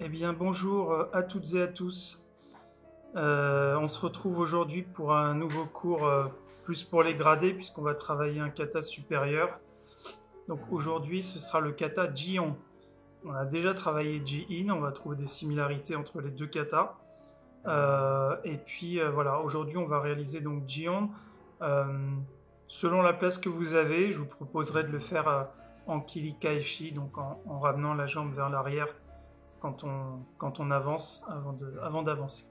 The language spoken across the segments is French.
Eh bien, bonjour à toutes et à tous. On se retrouve aujourd'hui pour un nouveau cours plus pour les gradés, puisqu'on va travailler un kata supérieur. Donc aujourd'hui, ce sera le kata Jion. On a déjà travaillé Ji-in, on va trouver des similarités entre les deux katas. Voilà, aujourd'hui, on va réaliser donc Jion. Euh, Selon la place que vous avez, je vous proposerai de le faire en Kirikaishi, donc en ramenant la jambe vers l'arrière quand on avance avant d'avancer.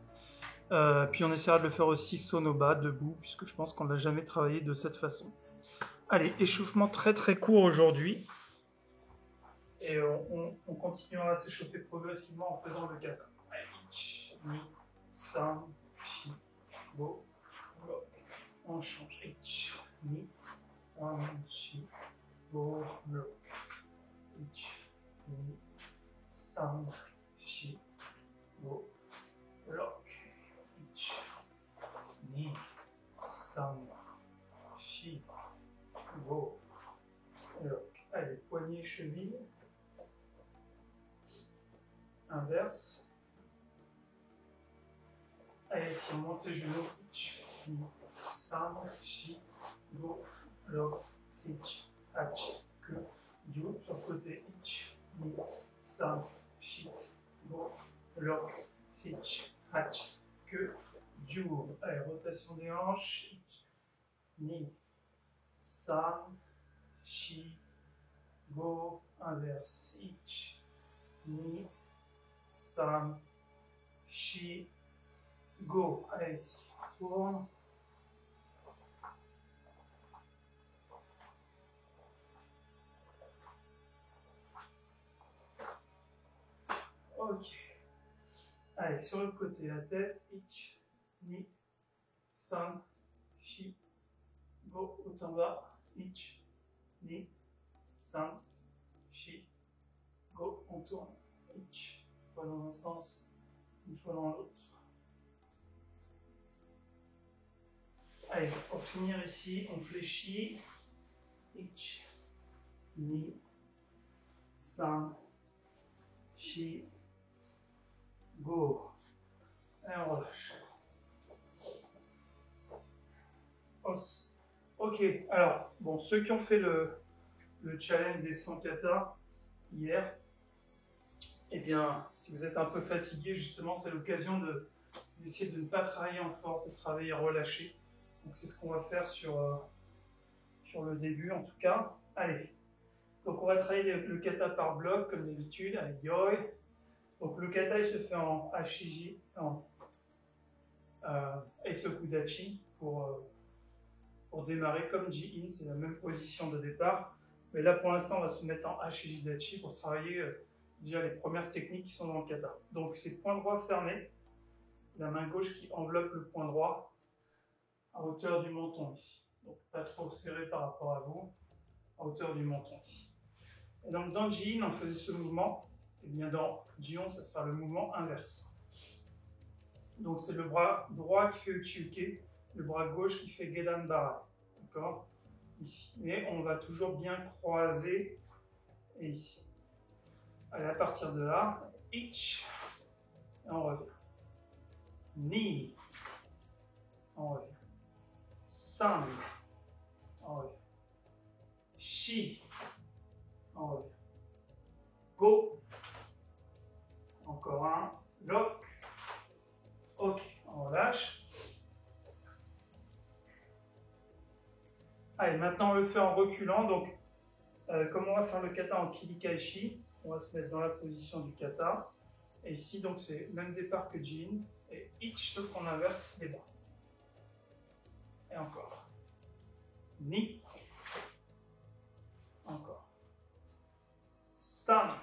Puis on essaiera de le faire aussi sonoba, debout, puisque je pense qu'on ne l'a jamais travaillé de cette façon. Allez, échauffement très très court aujourd'hui. Et on continuera à s'échauffer progressivement en faisant le kata. Ich, ni, san, shi, go, rock. On change. Ich, ni, san, shi, go, rock. Ich, ni, san, shi, go, rock. Ich, ni, san, shi, go, rock. Allez, poignet, cheville. Inverse. Allez, si on monte les genoux. Ich, ni, san, shi, go, rock. Ich, hach, que, ju. Sur le côté. Ich, ni, san, shi, go, rock. Ich, hach, que, ju. Allez, rotation des hanches. Ich, ni, san, shi, go, inverse. Ich, ni, san, shi, go. Allez, tourne. Ok. Allez, sur le côté, la tête. Ich, ni, san, shi, go. Haut en bas. Ich, ni, san, shi, go. On tourne. Ich. Une fois dans un sens, une fois dans l'autre. Allez, pour finir ici, on fléchit. Ich, ni, san, shi, go. Et on relâche. Os. Ok, alors, bon, ceux qui ont fait le challenge des 100 kata hier, eh bien, si vous êtes un peu fatigué, justement, c'est l'occasion d'essayer de ne pas travailler en force, de travailler relâché. Donc, c'est ce qu'on va faire sur le début, en tout cas. Allez, donc on va travailler le kata par bloc, comme d'habitude, avec Yoi. Donc, le kata, il se fait en Hashiji, en Eisokudachi, pour démarrer comme Ji-in, c'est la même position de départ. Mais là, pour l'instant, on va se mettre en Hashijidachi pour travailler déjà les premières techniques qui sont dans le kata. Donc, c'est point droit fermé, la main gauche qui enveloppe le point droit à hauteur du menton ici. Donc, pas trop serré par rapport à vous, à hauteur du menton ici. Et donc, dans Ji-in, on faisait ce mouvement. Et bien, dans Ji-on, ça sera le mouvement inverse. Donc, c'est le bras droit qui fait Uchiuke, le bras gauche qui fait Gedan Barai. D'accord? Ici. Mais on va toujours bien croiser et ici. Allez, à partir de là, ich, et on revient. Ni, on revient. San, on revient. Shi, on revient. Go, encore un. Lock, ok, on relâche. Allez, maintenant on le fait en reculant. Donc, comme on va faire le kata en Kirikaishi, on va se mettre dans la position du kata. Et ici, donc, c'est le même départ que Jin. Et ich, sauf qu'on inverse les bras. Et encore. Ni. Encore. San.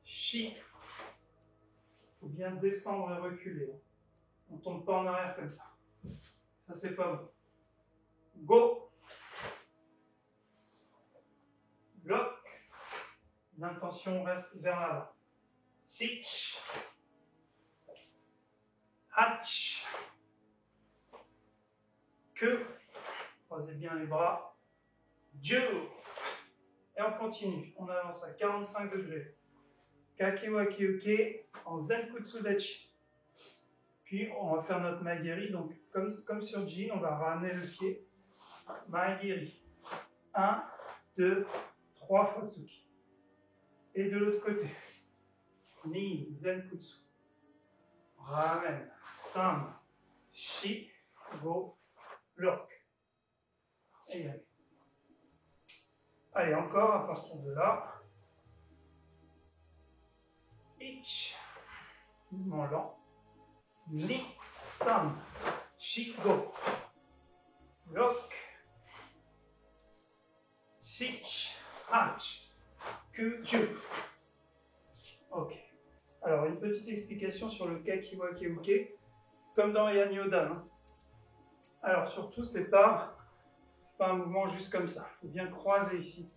Shi. Il faut bien descendre et reculer. On ne tombe pas en arrière comme ça. Ça, c'est pas bon. Go. Bloc. L'intention reste vers l'avant. Sich. Hach. Que. Croisez bien les bras. Ju. Et on continue. On avance à 45 degrés. Kakewake-uke en Zenkutsudachi. Puis on va faire notre Maegiri. Donc comme sur Jin, on va ramener le pied. Maegiri. 1, 2, 3 fois Tsuki. Et de l'autre côté. Ni Zenkutsu. Ramène. Sam. Shi. Go. Lock. Et allez. Allez, encore à partir de là. Ich. Mouvement lent. Ni. Sam. Shi. Go. Lock. Shich. Hach. Kuju. Ok. Alors, une petite explication sur le Kakiwake-uke. Comme dans Heian Yodan. Hein. Alors, surtout, c'est pas un mouvement juste comme ça. Il faut bien croiser ici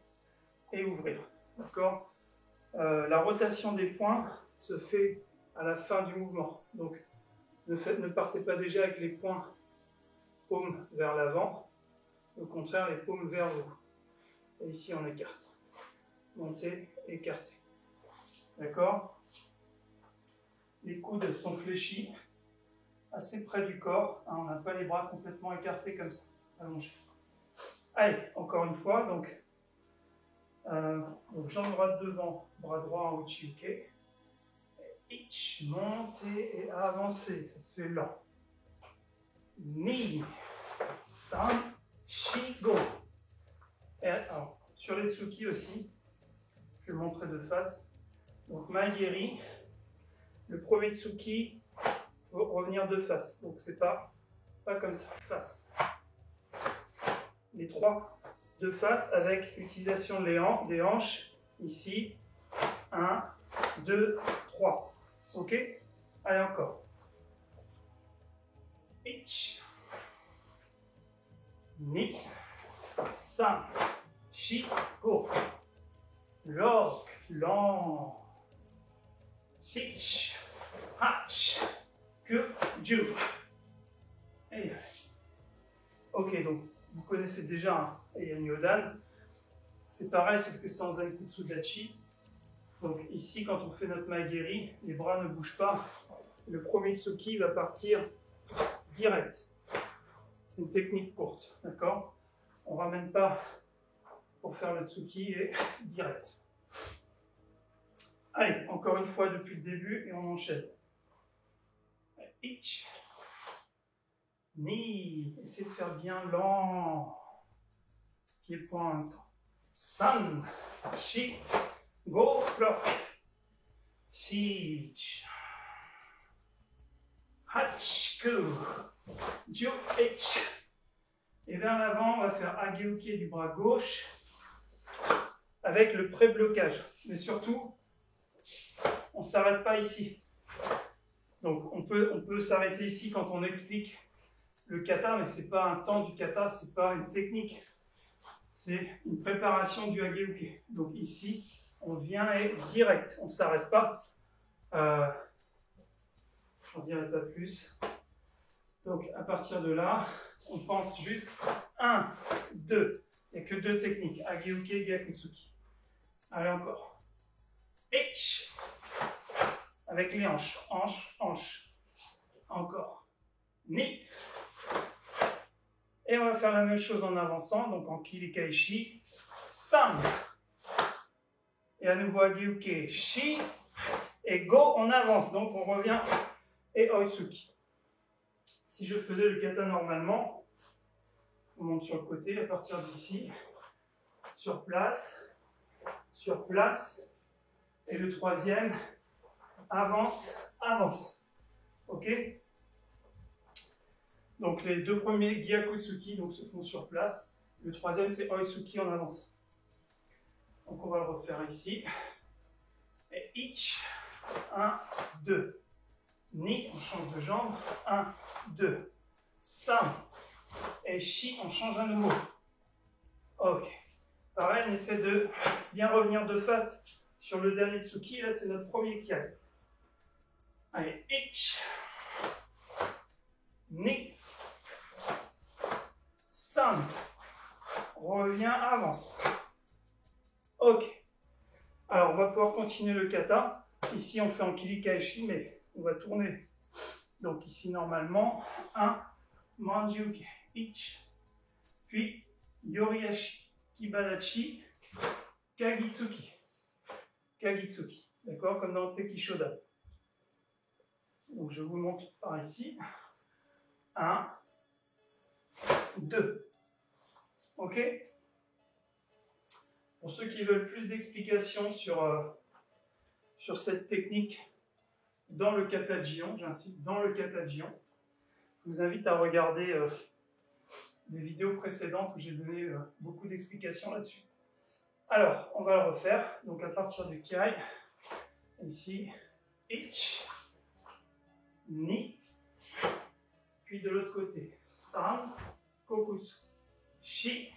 et ouvrir. D'accord. La rotation des poings se fait à la fin du mouvement. Donc, ne partez pas déjà avec les poings paumes vers l'avant. Au contraire, les paumes vers le haut. Et ici, on écarte. Montez, écartez. D'accord. Les coudes sont fléchis, assez près du corps. Hein, on n'a pas les bras complètement écartés comme ça, allongés. Allez, encore une fois, donc jambe droite devant, bras droit en Uchi-uke. Ich, montez et avancez, ça se fait lent. Ni, san, shi, go. Et alors, sur les Tsuki aussi, je vais montrer de face. Donc, Maegiri, le premier Tsuki, il faut revenir de face. Donc, c'est pas comme ça, face. Les trois de face avec l'utilisation des hanches, ici, 1, 2, 3. Ok? Allez, encore. Ich, ni, san, shi, go. Lock, long. Shich, hach, kuju. Et ok, donc vous connaissez déjà Heian Yodan. C'est pareil, c'est que c'est en Zenkutsudachi. Donc ici, quand on fait notre Maegiri, les bras ne bougent pas. Le premier Tsuki va partir direct. C'est une technique courte, d'accord? On ne ramène pas pour faire le Tsuki et direct. Allez, encore une fois depuis le début et on enchaîne. Ich. Ni. Essayez de faire bien lent. Pied-point en même temps. San. Shi. Go. Block. Shich. Hachiku. Ju. Ich. Et vers l'avant, on va faire Ageuke du bras gauche avec le pré-blocage. Mais surtout, on ne s'arrête pas ici. Donc on peut s'arrêter ici quand on explique le kata, mais ce n'est pas un temps du kata, ce n'est pas une technique. C'est une préparation du hageuke. Donc ici, on vient et direct. On ne s'arrête pas. J'en dirai pas plus. Donc à partir de là, on pense juste 1, 2. Il n'y a que 2 techniques. Hageuke, Gyakutsuki. Allez encore. Ich. Avec les hanches. Hanche, hanche. Encore. Ni. Et on va faire la même chose en avançant. Donc en Kirikaishi. San. Et à nouveau Hageuke. Shi. Et go, on avance. Donc on revient. Et Oitsuki. Si je faisais le kata normalement, on monte sur le côté à partir d'ici. Sur place. Sur place. Et le troisième, avance, avance. Ok? Donc les 2 premiers Gyakutsuki donc, se font sur place. Le troisième, c'est Oitsuki en avance. Donc on va le refaire ici. Et ich, 1, 2. Ni, on change de jambe. 1, 2. San. Et shi, on change à nouveau. Ok. Pareil, on essaie de bien revenir de face sur le dernier Tsuki. Là, c'est notre premier Kiai. Allez, ich. Ni. San. Reviens, avance. Ok. Alors, on va pouvoir continuer le kata. Ici, on fait en kirikaeshi, mais on va tourner. Donc ici, normalement, 1, manjiuke, ich, puis yoriashi, kibadachi, kagitsuki. Kagitsuki, d'accord, comme dans le Tekishodan. Donc je vous montre par ici. 1, 2. Ok. Pour ceux qui veulent plus d'explications sur cette technique dans le kata Jion, j'insiste, dans le kata Jion, je vous invite à regarder des vidéos précédentes où j'ai donné beaucoup d'explications là-dessus. Alors, on va le refaire. Donc à partir du Kai, ici, ich, ni, puis de l'autre côté, san, kokutsu, shi,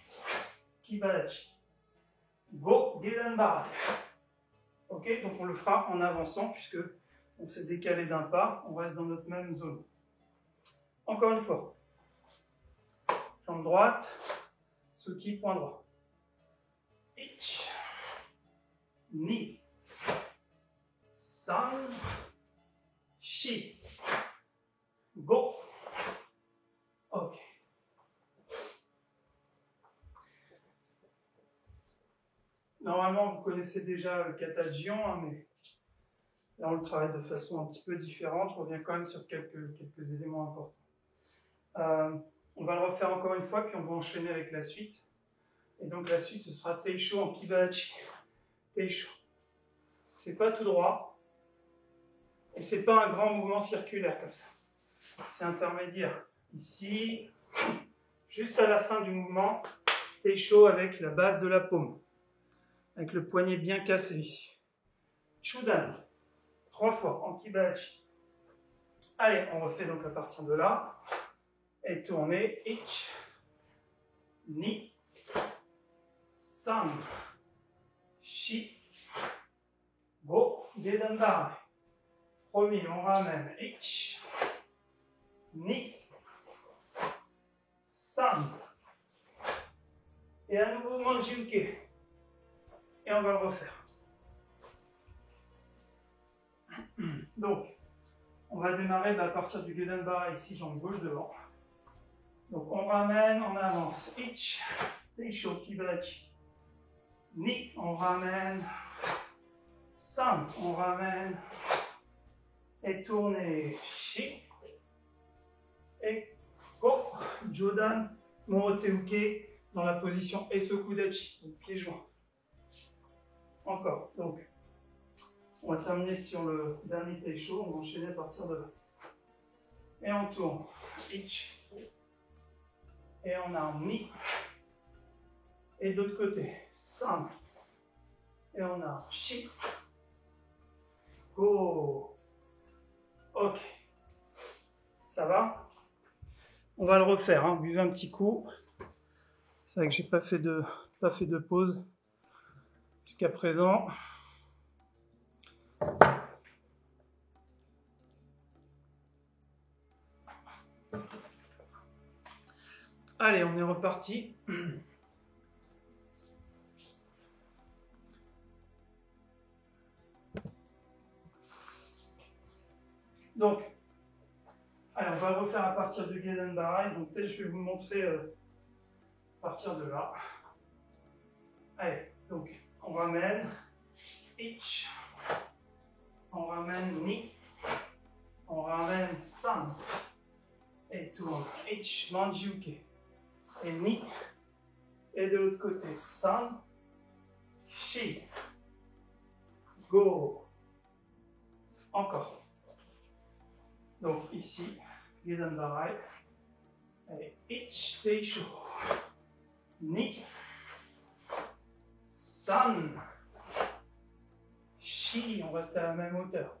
kibadachi, go, gedanbarai. Ok, donc on le fera en avançant puisque on s'est décalé d'un pas, on reste dans notre même zone. Encore une fois, jambe droite, Suki, point droit. Ich, ni, san, shi, go. Ok. Normalement, vous connaissez déjà le kata Jion, hein, mais là, on le travaille de façon un petit peu différente. Je reviens quand même sur quelques éléments importants. On va le refaire encore une fois, puis on va enchaîner avec la suite. Et donc la suite, ce sera Teisho en Kibadachi. Teisho. C'est pas tout droit, et c'est pas un grand mouvement circulaire comme ça. C'est intermédiaire. Ici, juste à la fin du mouvement, Teisho avec la base de la paume, avec le poignet bien cassé ici. Chudan, 3 fois en Kibadachi. Allez, on refait donc à partir de là. Et tourner. Ich, ni, san, shi, go, gedanbarai. Premier, on ramène. Ich, ni, san. Et à nouveau manjiuke. Et on va le refaire. Donc, on va démarrer à partir du gedanbarai ici, jambe gauche devant. Donc on ramène, on avance. Ich, teisho, kibadachi. Ni, on ramène. San, on ramène. Et tourner. Shi. Et go. Jodan, moroteuke dans la position Esokudachi, donc pieds joints. Encore. Donc, on va terminer sur le dernier teisho. On va enchaîner à partir de là. Et on tourne. Ich. Et on a ni. Et de l'autre côté, san. Et on a shi. Go. Ok. Ça va? On va le refaire. Hein. Buvez un petit coup. C'est vrai que j'ai pas fait de pause jusqu'à présent. Allez, on est reparti. Donc, allez, on va le refaire à partir du gedanbarai. Donc peut-être je vais vous montrer à partir de là. Allez, donc on ramène ich, on ramène ni, on ramène san, et tourne ich, manjiuke, et ni, et de l'autre côté san, shi, go. Encore. Donc ici, gedanbarai, allez, ich, teisho, ni, san, shi, on reste à la même hauteur,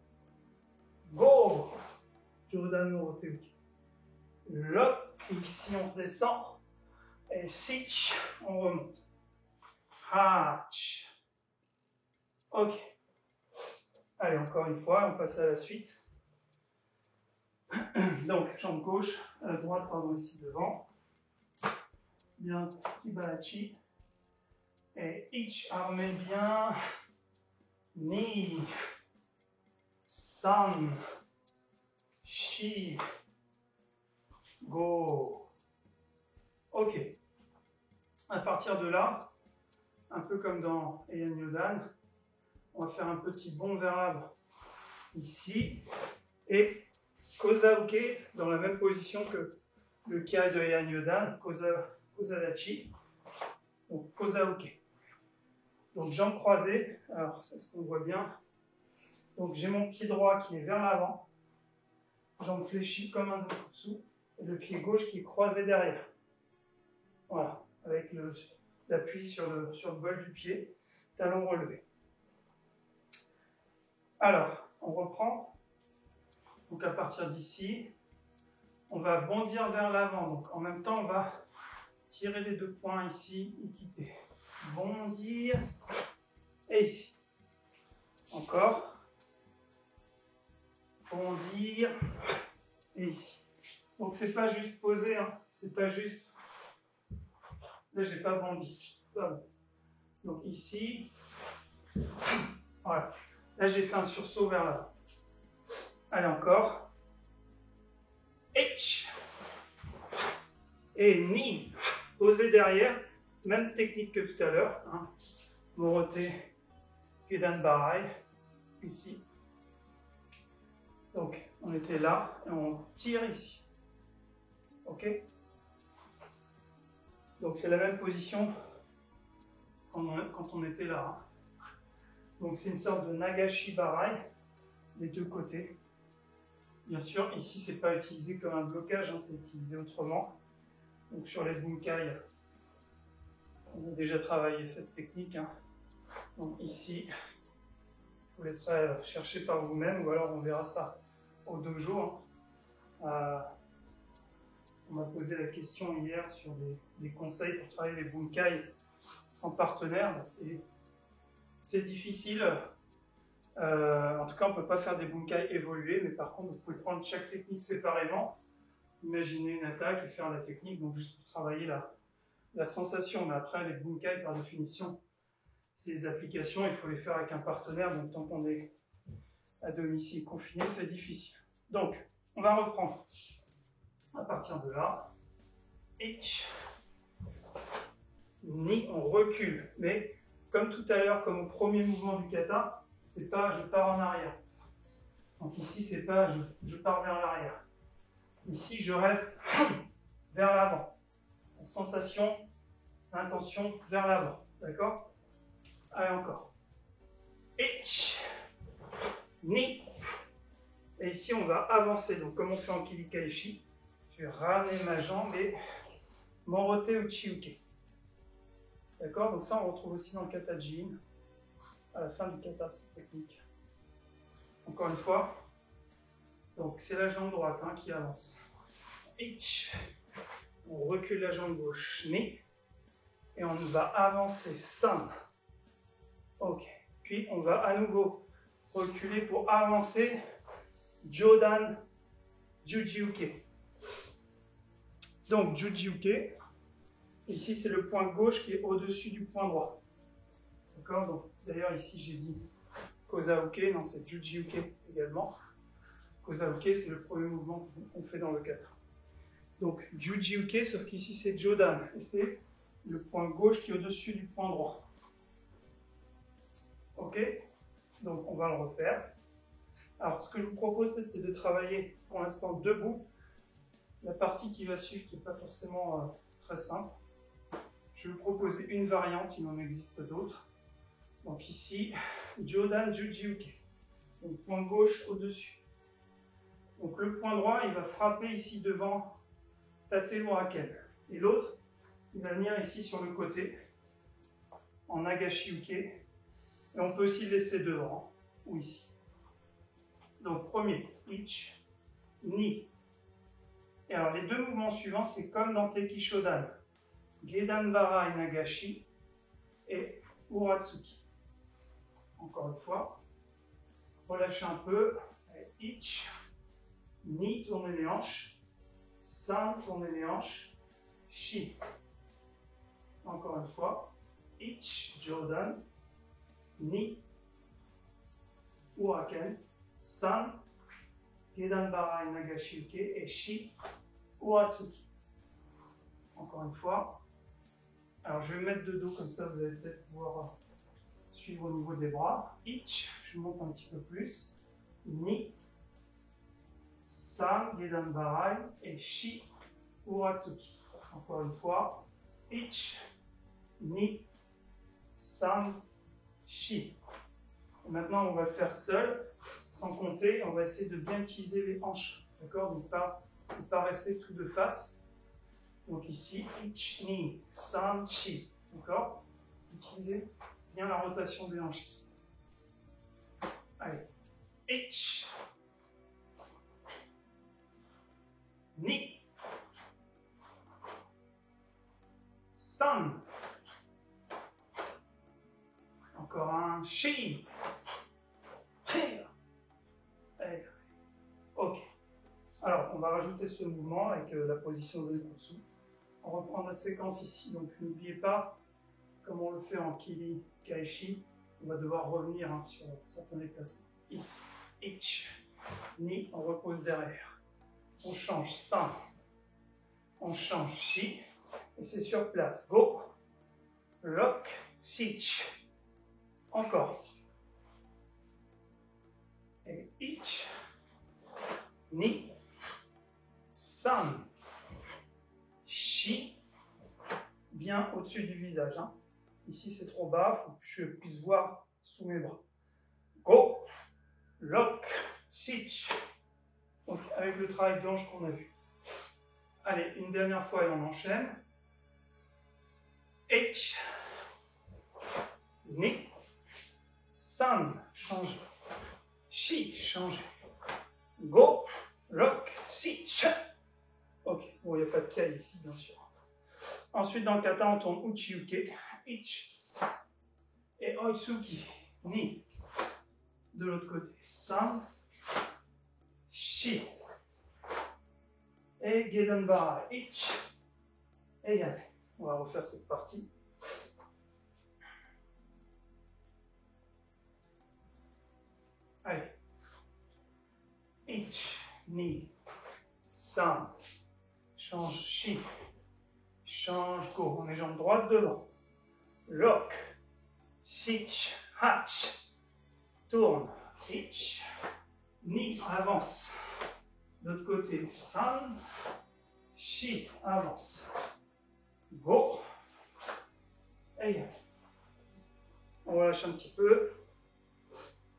go, Jodan moroteuke, lock, ici on descend, et sich, on remonte, hach, ok, allez encore une fois, on passe à la suite. Donc, jambe gauche, droite, pardon, ici devant. Bien, kibadachi. Et ich, armez bien. Ni. San. Shi. Go. Ok. À partir de là, un peu comme dans Heian Yodan, on va faire un petit bond vers l'avant. Ici. Et Kozauke dans la même position que le Kai de Heian Yodan, Kozadachi. Donc Kozauke. Donc jambes croisées, alors c'est ce qu'on voit bien. Donc j'ai mon pied droit qui est vers l'avant, jambes fléchies comme un Zenkutsu, et le pied gauche qui est croisé derrière. Voilà, avec l'appui sur le bol du pied, talon relevé. Alors, on reprend. Donc à partir d'ici, on va bondir vers l'avant. Donc en même temps, on va tirer les deux points ici et quitter. Bondir et ici. Encore. Bondir et ici. Donc c'est pas juste poser, hein. C'est pas juste. Là j'ai pas bondi. Donc ici. Voilà. Là j'ai fait un sursaut vers l'avant. Allez encore. H. Et ni. Poser derrière. Même technique que tout à l'heure. Hein. Morote Gedan Barai. Ici. Donc, on était là et on tire ici. Ok? Donc, c'est la même position quand on était là. Hein. Donc, c'est une sorte de Nagashi Barai, les deux côtés. Bien sûr, ici, c'est pas utilisé comme un blocage, hein, c'est utilisé autrement. Donc, sur les bunkai, on a déjà travaillé cette technique. Hein. Donc, ici, je vous laisserai chercher par vous-même ou alors on verra ça au dojo. Hein. On m'a posé la question hier sur des conseils pour travailler les bunkai sans partenaire. C'est difficile. En tout cas, on ne peut pas faire des bunkai évolués, mais par contre, vous pouvez prendre chaque technique séparément. Imaginez une attaque et faire la technique, donc juste pour travailler la sensation. Mais après, les bunkai, par définition, ces applications, il faut les faire avec un partenaire. Donc, tant qu'on est à domicile confiné, c'est difficile. Donc, on va reprendre. À partir de là, H, Ni, on recule. Mais comme tout à l'heure, comme au premier mouvement du kata, c'est pas je pars en arrière. Donc ici, c'est pas je pars vers l'arrière. Ici, je reste vers l'avant. La sensation, l'intention vers l'avant. D'accord? Allez, encore. H, Ni. Et ici, on va avancer. Donc, comme on fait en Kilikaishi, je vais ramener ma jambe et Morote Uchiuke. D'accord? Donc ça, on retrouve aussi dans le kata Jin, à la fin du kata, cette technique. Encore une fois, donc c'est la jambe droite hein, qui avance. H. On recule la jambe gauche, Ni. Et on va avancer, San. Ok. Puis on va à nouveau reculer pour avancer, Jodan Jujiuke. Donc Jujiuke. Ici, c'est le point gauche qui est au-dessus du point droit. D'accord? Donc, d'ailleurs, ici, j'ai dit Kozauke, non, c'est Jujiuke également. Kozauke, c'est le premier mouvement qu'on fait dans le kata. Donc, Jujiuke, sauf qu'ici, c'est Jodan. Et c'est le point gauche qui est au-dessus du point droit. Ok? Donc, on va le refaire. Alors, ce que je vous propose, peut-être, c'est de travailler pour l'instant debout. La partie qui va suivre, qui n'est pas forcément très simple. Je vais vous proposer une variante, il en existe d'autres. Donc ici, Jodan Jujiuke. Donc point gauche au-dessus. Donc le point droit, il va frapper ici devant Tate Muraken. Et l'autre, il va venir ici sur le côté, en Nagashiuke. Et on peut aussi le laisser devant, ou ici. Donc premier, Ich, Ni. Et alors les deux mouvements suivants, c'est comme dans Teki Shodan. Gedan Barai Nagashi et Uratsuki. Encore une fois, relâchez un peu. Ich, Ni, tournez les hanches. San, tournez les hanches. Shi. Encore une fois. Ich, Jodan, Ni, Uraken, San, Gedan Barai Nagashi Uke et Shi, Uratsuki. Encore une fois. Alors je vais me mettre de dos comme ça, vous allez peut-être pouvoir suivre au niveau des bras. Ich, je monte un petit peu plus. Ni, San, Gedan Barai et Shi, Uratsuki. Encore une fois. Ich, Ni, San, Shi. Et maintenant, on va le faire seul, sans compter. On va essayer de bien utiliser les hanches. D'accord? Donc, pas rester tout de face. Donc, ici, Ich, Ni, San, Shi. D'accord? Utilisez bien la rotation des hanches ici. Allez. Ich, Ni, San. Encore un Shi. Ok. Alors, on va rajouter ce mouvement avec la position Zenbutsu. On reprend notre séquence ici. Donc, n'oubliez pas, comme on le fait en Kili Kaishi, on va devoir revenir sur certains déplacements. Ici. Ich. Ni. On repose derrière. On change San. On change Shi. Et c'est sur place. Go. Lock. Sich. Encore. Et Ich, Ni, San, Shi, bien au-dessus du visage. Hein. Ici c'est trop bas, il faut que je puisse voir sous mes bras. Go, Lock, Sich. Donc avec le travail de hanche qu'on a vu. Allez, une dernière fois et on enchaîne. Ich, Ni, San, change. Shi, changer. Go, lock, sich. Ok, bon, il n'y a pas de kai ici, bien sûr. Ensuite, dans le kata, on tourne uchi-uke, ich. Et oitsuki, ni. De l'autre côté, san, shi. Et gedanbara, ich. Et yane. On va refaire cette partie. Allez. Ich, ni, san, change, shi, change, go. On est jambe droite devant. Lock, sich, hatch, tourne, ich, ni, avance. De l'autre côté, san, shi, avance. Go. Et on relâche un petit peu.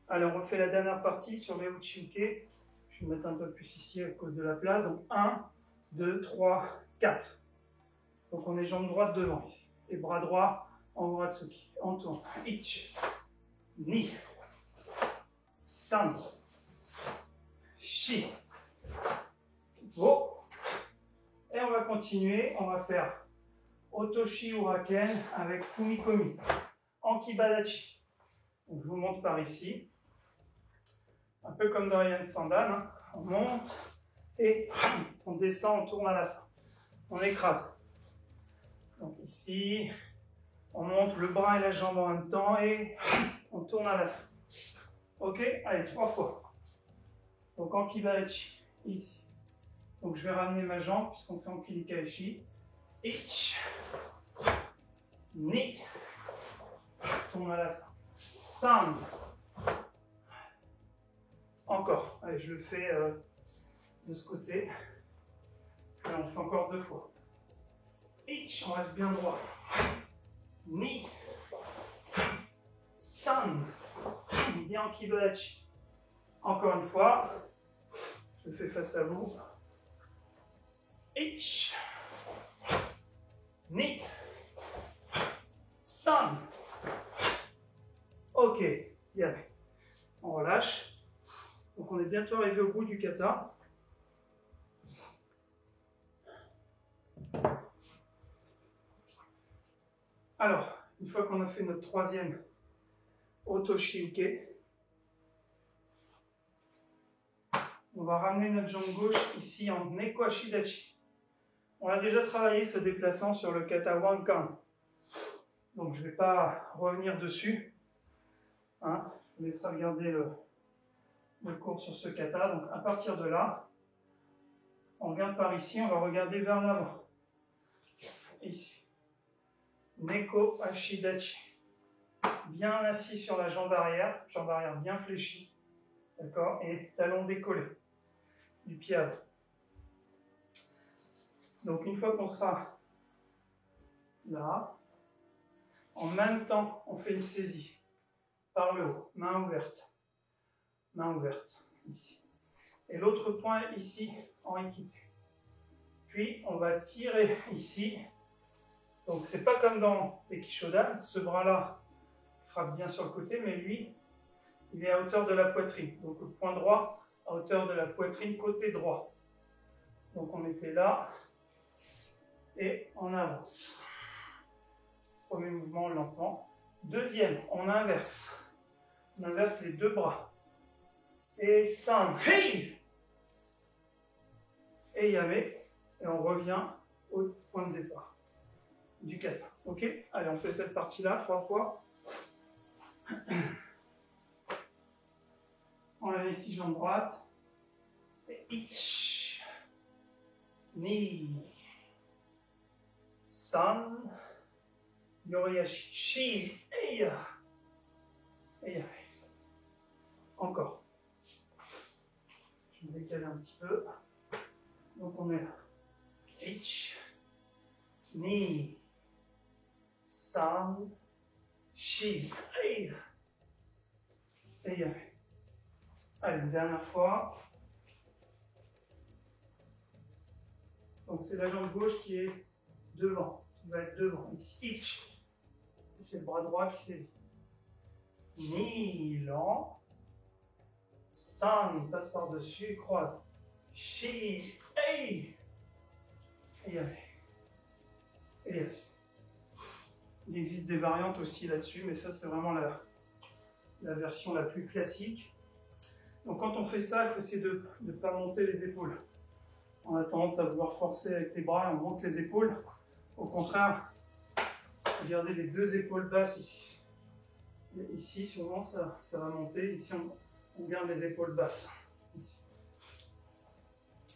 Allez, on refait la dernière partie sur les uchi-uke. Je vais mettre un peu plus ici à cause de la place. Donc 1, 2, 3, 4. Donc on est jambe droite devant ici. Et bras droit en Uratsuki. On tourne. Ich, Ni, San, Shi, Go. Et on va continuer. On va faire Otoshi Uraken avec Fumikomi. Ankibadachi. Donc je vous montre par ici. Un peu comme dans Ryan Sandan, hein. On monte et on descend, on tourne à la fin. On écrase. Donc ici, on monte le bras et la jambe en même temps et on tourne à la fin. Ok, allez, 3 fois. Donc en Kibadachi, ici. Donc je vais ramener ma jambe puisqu'on fait en Kilikaishi. Ich, Ni, tourne à la fin. San. Encore, allez, je le fais de ce côté. Et on fait encore 2 fois. Ich, on reste bien droit. Ni, San, bien en Kibadachi. Encore une fois, je le fais face à vous. Ich, Ni, San. Ok, bien. On relâche. Donc on est bientôt arrivé au bout du kata. Alors, une fois qu'on a fait notre troisième Otoshi-uke, on va ramener notre jambe gauche ici en Neko Ashidachi. On a déjà travaillé ce déplacement sur le kata Wankan. Donc je ne vais pas revenir dessus. Hein. Je vous laisserai regarder le cours sur ce kata. Donc à partir de là, on regarde par ici, on va regarder vers l'avant. Ici. Neko Ashidachi. Bien assis sur la jambe arrière bien fléchie. D'accord? Et talon décollé du pied avant. Donc une fois qu'on sera là, en même temps, on fait une saisie par le haut, main ouverte, ici. Et l'autre point ici, en équité. Puis on va tirer ici. Donc c'est pas comme dans les Kishodan, ce bras-là frappe bien sur le côté, mais lui, il est à hauteur de la poitrine. Donc le point droit à hauteur de la poitrine, côté droit. Donc on était là, et on avance. Premier mouvement lentement. Deuxième, on inverse. On inverse les deux bras. Et San, hey! Et Yame. Et on revient au point de départ du kata. Ok? Allez, on fait cette partie-là 3 fois. On a ici jambe droite. Et ich. Ni. San. Yoriashi. Shi. Eya. Eya. Encore. Je vais décaler un petit peu. Donc on est là. Ich. Ni. San. Shi. Eya. Eya. Allez, une dernière fois. Donc c'est la jambe gauche qui est devant, qui va être devant. Ici, ich. C'est le bras droit qui saisit. Ni, lent. San, passe par-dessus et croise. Shi, ei. Et allez. Et ainsi. Il existe des variantes aussi là-dessus, mais ça c'est vraiment la version la plus classique. Donc quand on fait ça, il faut essayer de ne pas monter les épaules. On a tendance à vouloir forcer avec les bras et on monte les épaules. Au contraire, regardez les deux épaules basses ici. Et ici, souvent, ça va monter. Ici, on garde les épaules basses. Ici.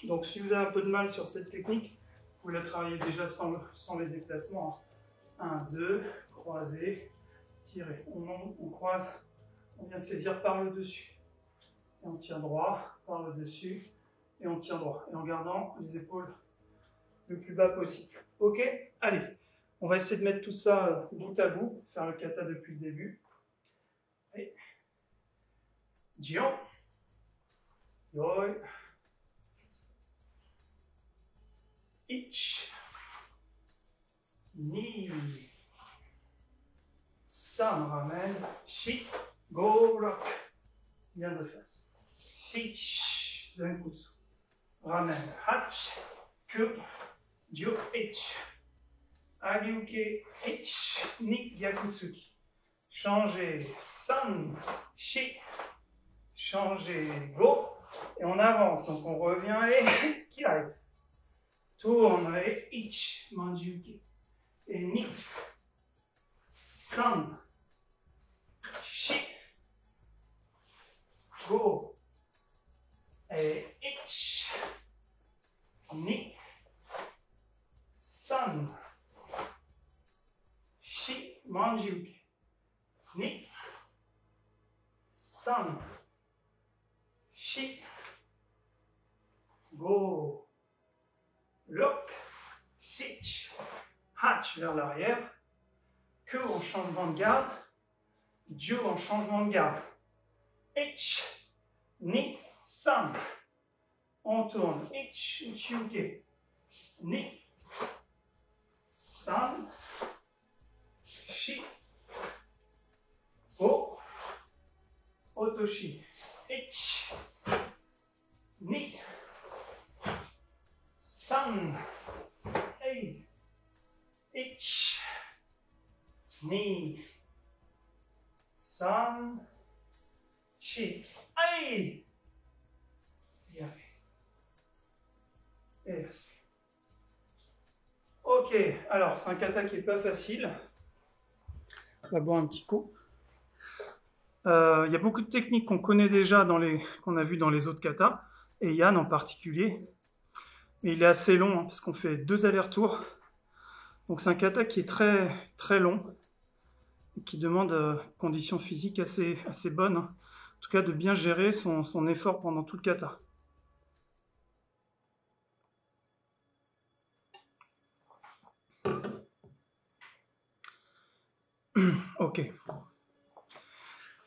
Donc si vous avez un peu de mal sur cette technique, vous pouvez la travailler déjà sans les déplacements. 1, 2, croiser, tirer. On monte, on croise, on vient saisir par le dessus. Et on tire droit, par le dessus, et on tire droit. Et en gardant les épaules le plus bas possible. Ok? Allez, on va essayer de mettre tout ça bout à bout, faire le kata depuis le début. Et Jion, Yoi, Ich, Ni, San, ramène, Shi, Go, Rock. Bien de face. Shi, Zenkutsu. Ramène, Hach, Ku, Jiu, Ich. Aryuke, Ich, Ni, Gyakutsuki. Changer, San, Shi. Changer, Go. Et on avance. Donc on revient et Kirai. Tourne et Ich, Manjuki. Et Ni. San. Shi. Go. Et Ich. Ni. San. Shi. Manjuki. Ni. San. Shi. Go. Lock. Sich. Hatch vers l'arrière. Que en changement de garde. Jiu en changement de garde. Ich. Ni. San. On tourne. Ich. Uchiuke. Ni. San. Shi. Go. Otoshi. Ich. Ni. San. Ei. Ich. Ni. San. Shi. Ei. Bien fait. Et merci. Ok, alors c'est un kata qui n'est pas facile. On va boire un petit coup. Il y a beaucoup de techniques qu'on connaît déjà, qu'on a vues dans les autres katas, et Yann en particulier. Mais il est assez long, hein, parce qu'on fait 2 allers-retours. Donc c'est un kata qui est très, très long, et qui demande conditions physiques assez bonnes. Hein. En tout cas, de bien gérer son effort pendant tout le kata. Ok.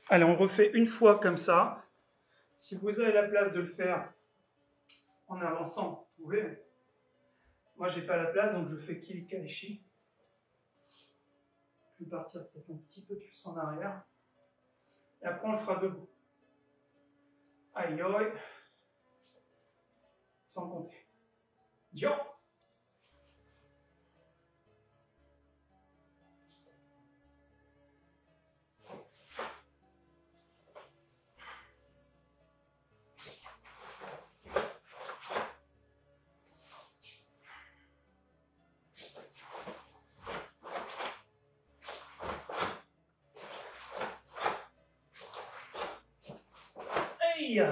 Allez, on refait une fois comme ça. Si vous avez la place de le faire en avançant, vous pouvez. Moi, j'ai pas la place, donc je fais Kili Kaishi. Je vais partir peut-être un petit peu plus en arrière. Et après, on le fera debout. Aïe, aïe. Sans compter. Dio. Aïe.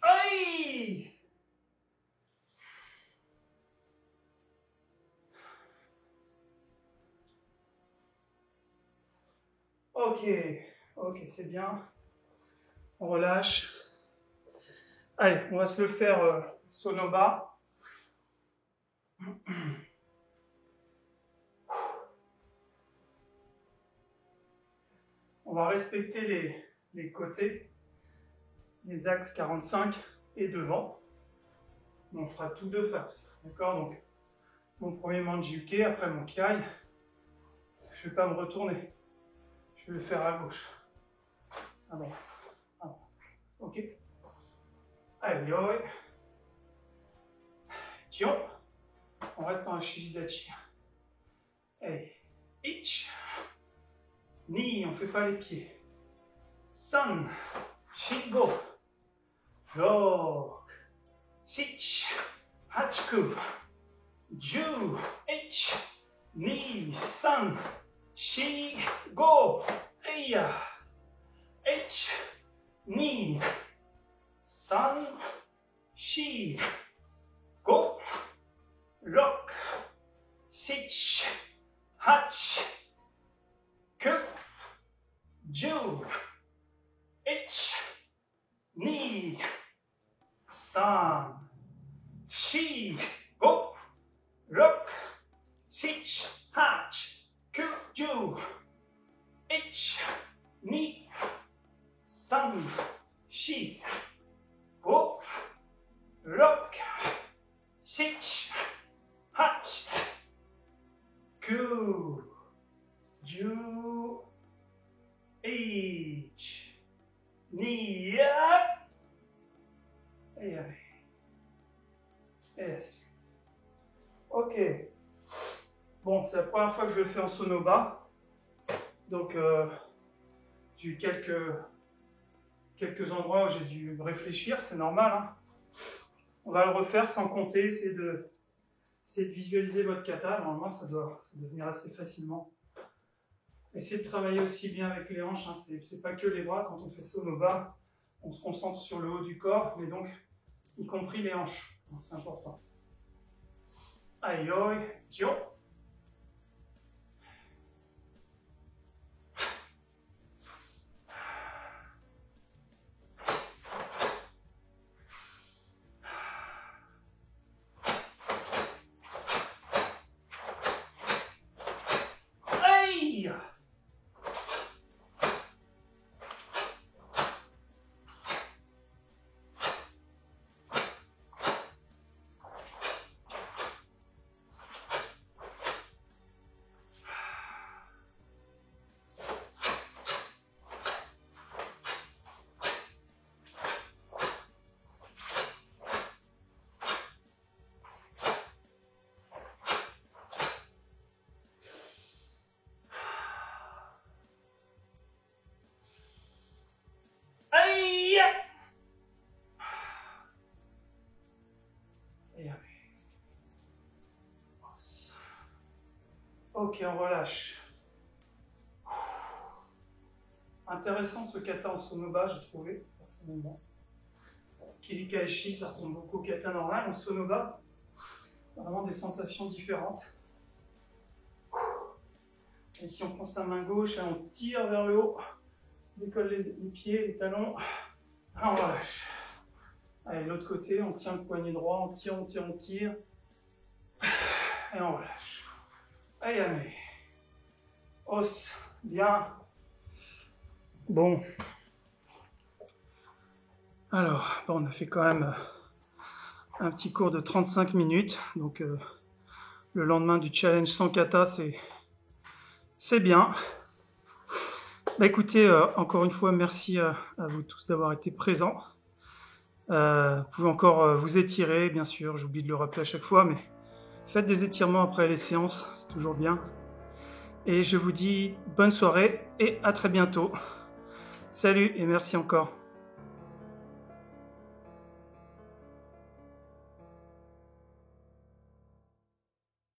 Aïe. Ok, ok, c'est bien. On relâche. Allez, on va se le faire sonoba. On va respecter les côtés, les axes 45 et devant. On fera tout de face. D'accord? Donc, mon premier manjuke, après mon kiai. Je ne vais pas me retourner. Je vais le faire à gauche. Ah bon. Ah bon. Ok. Aïe, aïe. Tiens. On reste en Shijidachi. Allez. Ich. Ni, on ne fait pas les pieds. San. Shingo. Rok. Shich. Hachiku. Ju. Ich. Ni. San. Shi. Go. Eya. Ich. Ni. San. Shi. Go. Rok. Shich. Hach. Ku. Ju. Ich. Ni. San. Shi. Go. Rok. Shich. Hach. Ku. Ju. Ich. Ni. San. Shi. Go. Rok. Shich. Hach. Ku. Ju. Ich. Ni. Et allez. Yes. Ok. Bon, c'est la première fois que je le fais en sonoba. Donc, j'ai eu quelques endroits où j'ai dû réfléchir, c'est normal. Hein. On va le refaire sans compter, essayer de visualiser votre kata. Normalement, ça doit venir assez facilement. Essayez de travailler aussi bien avec les hanches. Hein. C'est pas que les bras. Quand on fait sonoba, on se concentre sur le haut du corps, mais donc, y compris les hanches. C'est important. Aïe, aïe, dio. Aïe. Ok, on relâche. Intéressant ce kata en sonoba, j'ai trouvé, personnellement. Kirikaeshi, ça ressemble beaucoup au kata normal. En sonoba, vraiment des sensations différentes. Et si on prend sa main gauche et on tire vers le haut, on décolle les pieds, les talons, on relâche. Allez, de l'autre côté, on tient le poignet droit, on tire, on tire, on tire, et on relâche. Allez, allez. Os, bien. Bon. Alors, bon, on a fait quand même un petit cours de 35 minutes. Donc, le lendemain du challenge sans kata, c'est bien. Bah, écoutez, encore une fois, merci à vous tous d'avoir été présents. Vous pouvez encore vous étirer, bien sûr, j'oublie de le rappeler à chaque fois, mais faites des étirements après les séances, c'est toujours bien. Et je vous dis bonne soirée et à très bientôt. Salut et merci encore.